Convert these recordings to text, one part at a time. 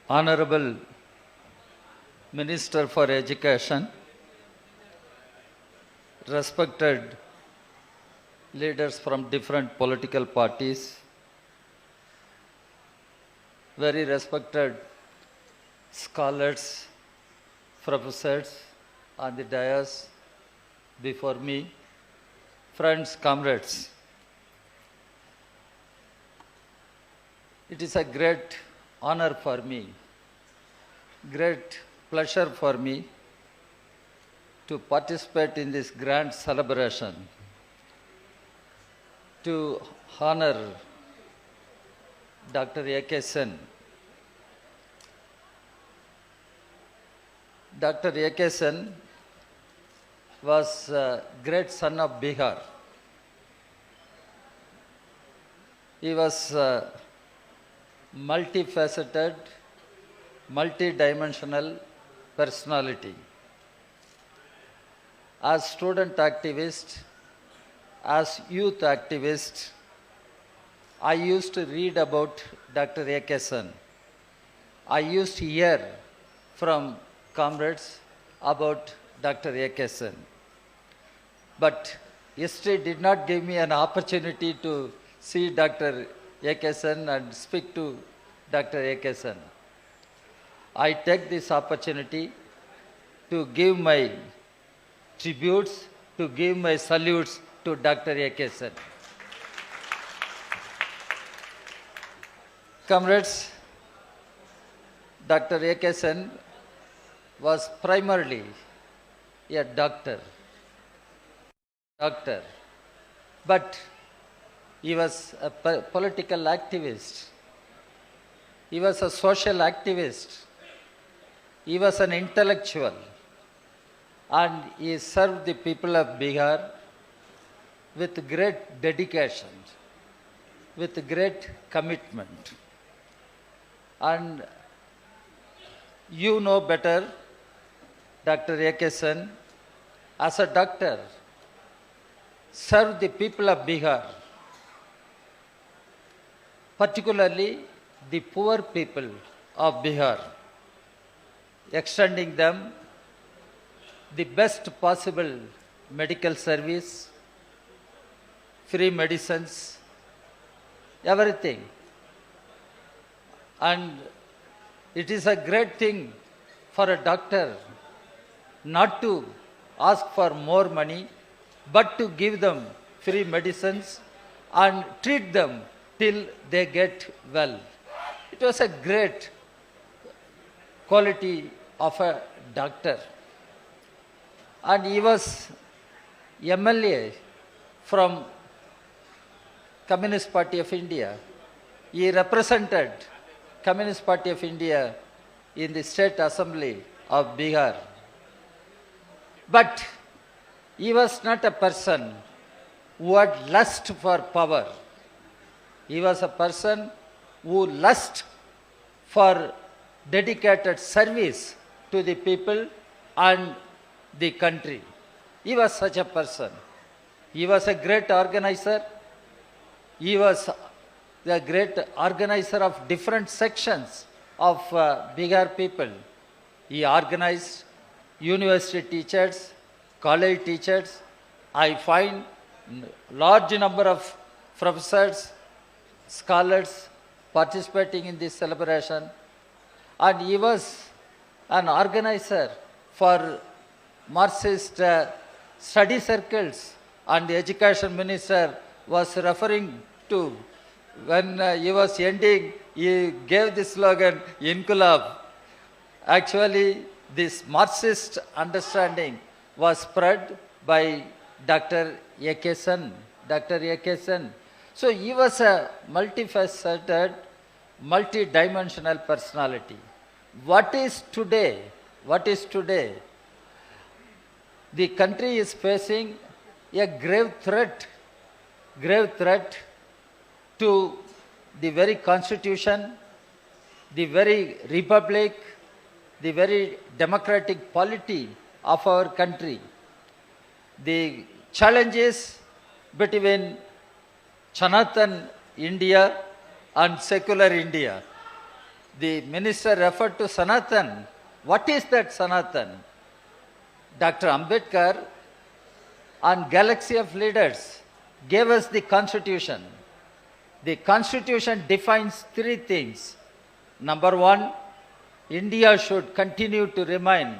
Honorable Minister for Education, respected leaders from different political parties, very respected scholars, professors on the dais before me, friends, comrades. It is a great honor for me, great pleasure for me to participate in this grand celebration, to honor Dr. A.K. Sen. Dr. A.K. Sen was a great son of Bihar. He was multifaceted, multidimensional personality. As student activist, as youth activist, I used to read about Dr. A.K. Sen. I used to hear from comrades about Dr. A.K. Sen. But history did not give me an opportunity to see Dr. A.K. Sen and speak to Dr. A.K. Sen. I take this opportunity to give my tributes, to give my salutes to Dr. A.K. Sen. Comrades, Dr. A.K. Sen was primarily a doctor, but he was a political activist. He was a social activist. He was an intellectual. And he served the people of Bihar with great dedication, with great commitment. And you know better, Dr. A.K. Sen, as a doctor, served the people of Bihar, particularly the poor people of Bihar, extending them the best possible medical service, free medicines, everything. And it is a great thing for a doctor not to ask for more money, but to give them free medicines and treat them till they get well. It was a great quality of a doctor. And he was MLA from Communist Party of India. He represented Communist Party of India in the State Assembly of Bihar. But he was not a person who had lust for power. He was a person who lust for dedicated service to the people and the country. He was such a person. He was a great organizer. He was the great organizer of different sections of Bihar people. He organized university teachers, college teachers. I find large number of professors, scholars participating in this celebration. And he was an organizer for Marxist study circles, and the education minister was referring to when he was ending, he gave the slogan Inqilab. Actually, this Marxist understanding was spread by Dr. A.K. Sen. Dr. A.K. Sen. So he was a multifaceted, multidimensional personality. What is today? The country is facing a grave threat to the very constitution, the very republic, the very democratic polity of our country. The challenges between Sanatan India and secular India. the minister referred to Sanatan. What is that Sanatan? Dr. Ambedkar and galaxy of leaders gave us the constitution. The constitution defines three things. Number one, India should continue to remain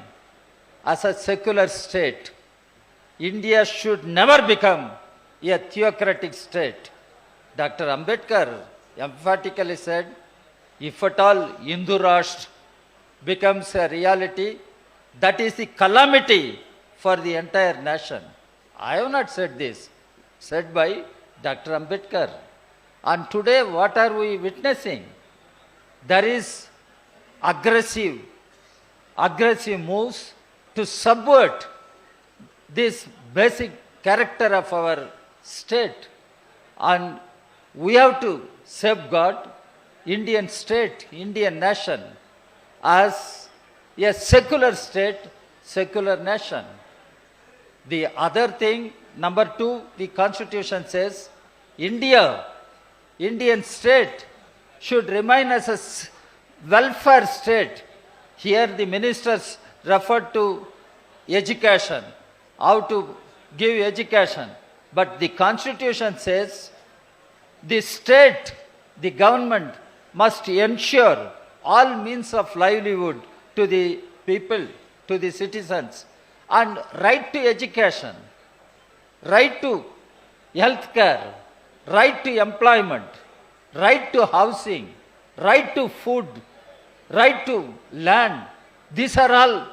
as a secular state. India should never become a theocratic state. Dr. Ambedkar emphatically said, if at all Hindu Rashtra becomes a reality, that is the calamity for the entire nation. I have not said this, said by Dr. Ambedkar. And today what are we witnessing? There is aggressive moves to subvert this basic character of our state. And we have to safeguard Indian state, Indian nation as a secular state, secular nation. The other thing, number two, the constitution says Indian state should remain as a welfare state. Here the ministers referred to education, how to give education. But the constitution says the state, the government must ensure all means of livelihood to the people, to the citizens, and right to education, right to health care, right to employment, right to housing, right to food, right to land. These are all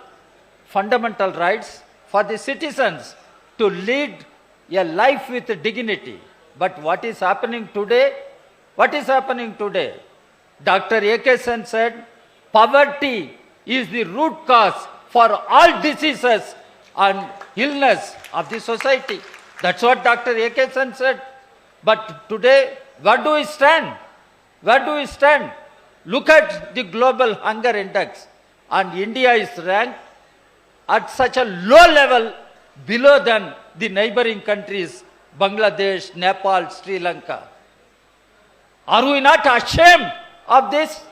fundamental rights for the citizens to lead a life with dignity. But what is happening today? What is happening today? Dr. A.K. Sen said, poverty is the root cause for all diseases and illness of the society. That's what Dr. A.K. Sen said. But today, where do we stand? Where do we stand? Look at the global hunger index. And India is ranked at such a low level below than the neighboring countries, Bangladesh, Nepal, Sri Lanka. Are we not ashamed of this?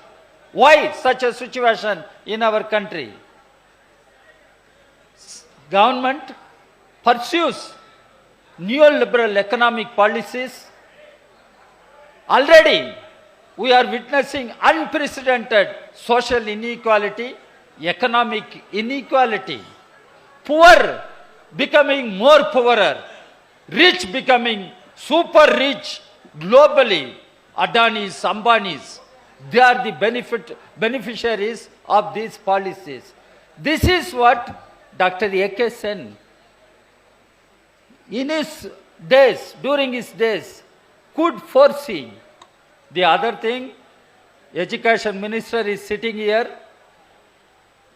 Why such a situation in our country? Government pursues neoliberal economic policies. Already we are witnessing unprecedented social inequality, economic inequality, poor becoming more poorer, rich becoming super rich globally. Adanis, Ambanis, they are the beneficiaries of these policies. This is what Dr. A.K. Sen, in his days, during his days, could foresee. The other thing, Education Minister is sitting here.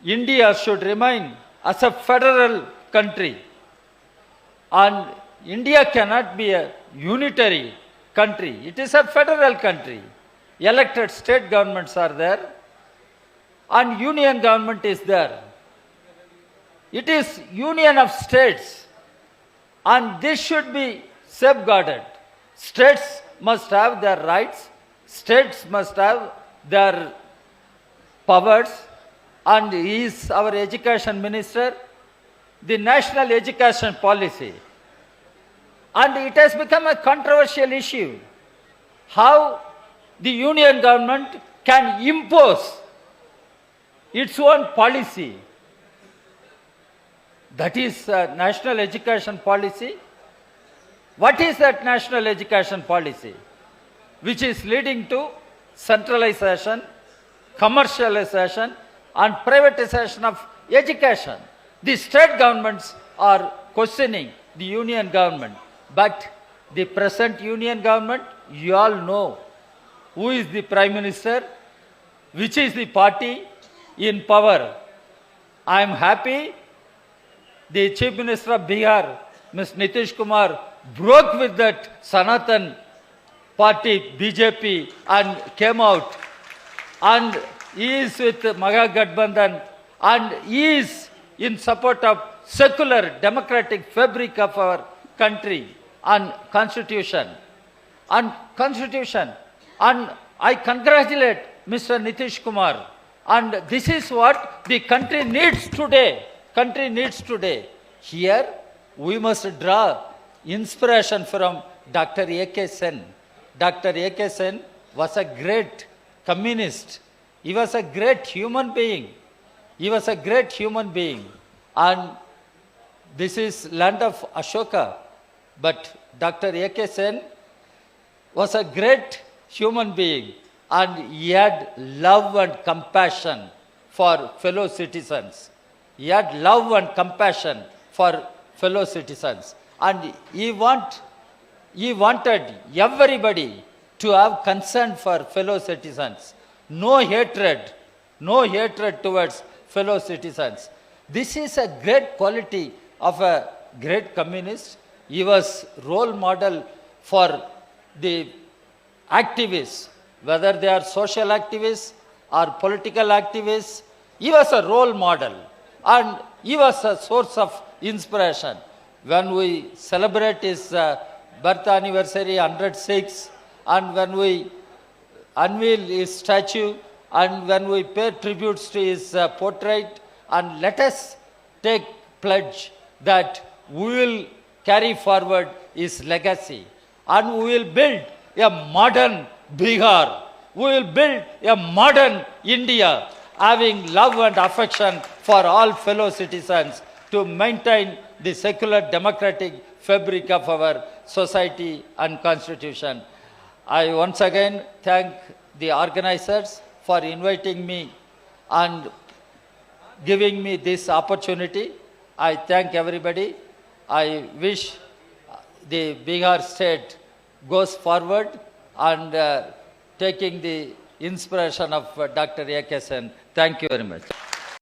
India should remain as a federal country. And India cannot be a unitary country. It is a federal country. Elected state governments are there and union government is there. It is union of states and this should be safeguarded. States must have their rights, states must have their powers, and he is our education minister, the national education policy. And it has become a controversial issue. How the union government can impose its own policy. That is national education policy. What is that national education policy? Which is leading to centralization, commercialization and privatization of education. The state governments are questioning the union government. But the present union government, you all know who is the Prime Minister, which is the party in power. I am happy the Chief Minister of Bihar, Ms. Nitish Kumar, broke with that Sanatan party, BJP, and came out. And he is with Maha Gadbandhan and he is in support of secular democratic fabric of our country and constitution. And I congratulate Mr. Nitish Kumar. And this is what the country needs today. Country needs today. Here, we must draw inspiration from Dr. A.K. Sen. Dr. A.K. Sen was a great communist. He was a great human being. He was a great human being. And this is land of Ashoka. But Dr. A.K. Sen was a great human being, and he had love and compassion for fellow citizens. He had love and compassion for fellow citizens. And he wanted everybody to have concern for fellow citizens. No hatred towards fellow citizens. This is a great quality of a great communist. He was role model for the activists, whether they are social activists or political activists. He was a role model, and he was a source of inspiration. When we celebrate his birth anniversary 106, and when we unveil his statue, and when we pay tributes to his portrait, and let us take pledge that we will carry forward his legacy, and we will build a modern Bihar. We will build a modern India, having love and affection for all fellow citizens to maintain the secular democratic fabric of our society and constitution. I once again thank the organizers for inviting me and giving me this opportunity. I thank everybody. I wish the Bihar state goes forward and taking the inspiration of Dr. A.K. Sen. Thank you very much.